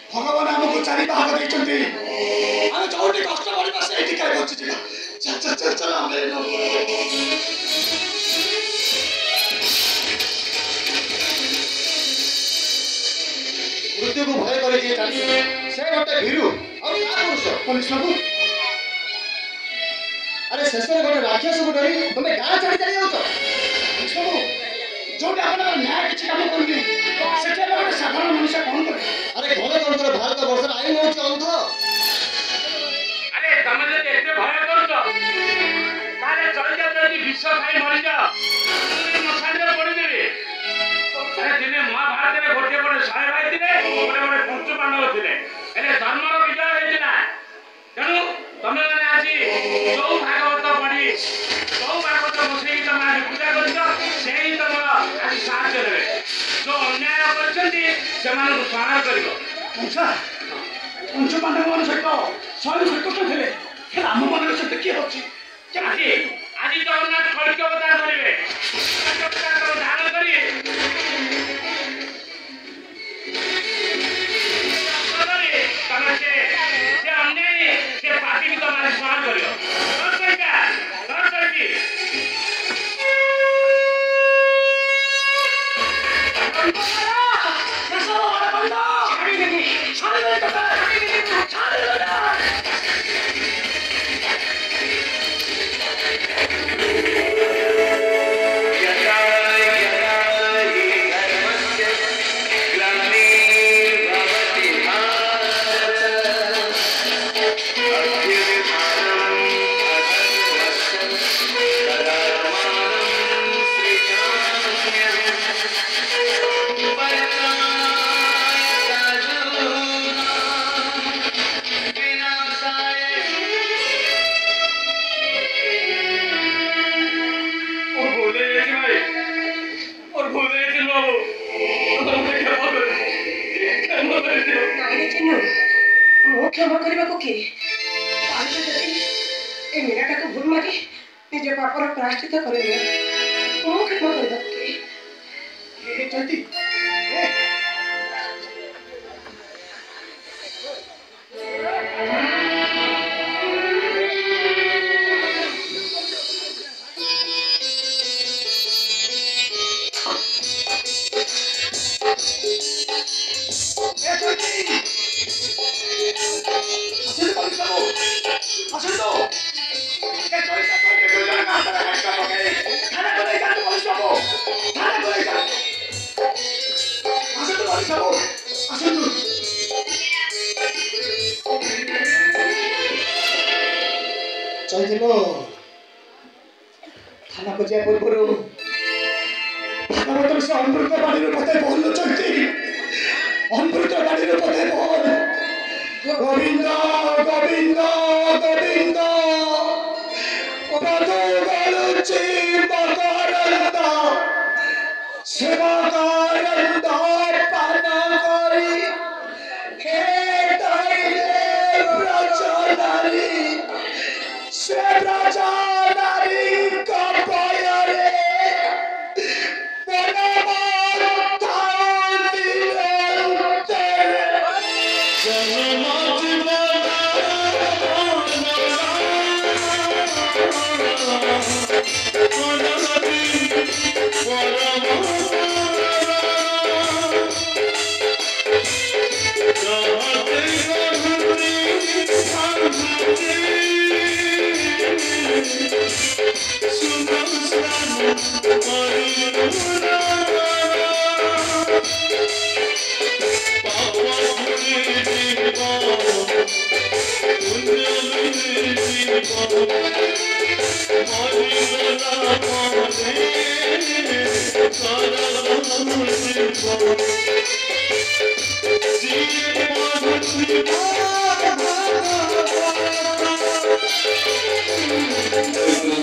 भगवान आमको चारि भाग देइछन्ति आमे चौटी कष्ट पडिबा सेठी काय बच्ची जिबा चल चल चल आमे मृत्यु को भय करे जे जानि से गोटे भीरु और का पुरुष पुलिस बाबू अरे शेषर गोटे राक्षस को डरी तुमे गाँ चढ़ी चली जाउछ पुलिस बाबू जोटे आपन न्याय किछि काम करबी सेठे गोटे साधारण मनुष्य कोन करे अरे गणतंत्र भारत वर्ष आईन होची अंध अरे तमे जे एते भय करछ तारे चल जा जदी विश्व खाई मरि जा मसाले पड़ी देबे अरे दिने महाभारत रे गोटे गोटे 100 भाई थिले गोटे गोटे पंच पांडव थिले एले धर्मर विजय हेतिना तेनु तमे माने आसी जो भागवत पढ़ी जो भागवत बसई तमे आज पूजा करछ सेही तमरा आज साहाय्य देबे जो अन्याय करछन्ती सेमान सहाय करिवो अच्छा पंच पांडव मान सहित 100 श्रीकृष्ण थिले हे राम मन सहित की होची आज आज जगन्नाथ खड़क अवतार करिवे अवतार धारण करी से अन्याय से पार्टी की तुम्हारे सहाय करियो कर करकी क्षमा करने को किए ए मीराटा को भूल मारी निज पापर प्रायश्चित कर क्षमा करने को किए जल्दी चलो थाना को जाए पूर्व भागवत से अमृत बाड़ी पते बोल चलती अमृत बाड़ी पते बोल गोविंद गोविंद गोविंद पदो गलुची बकरंद सेवाकारंद पान करी हे तैले प्रचलारी से प्रचलारी कपयरे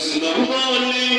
कृष्ण बोले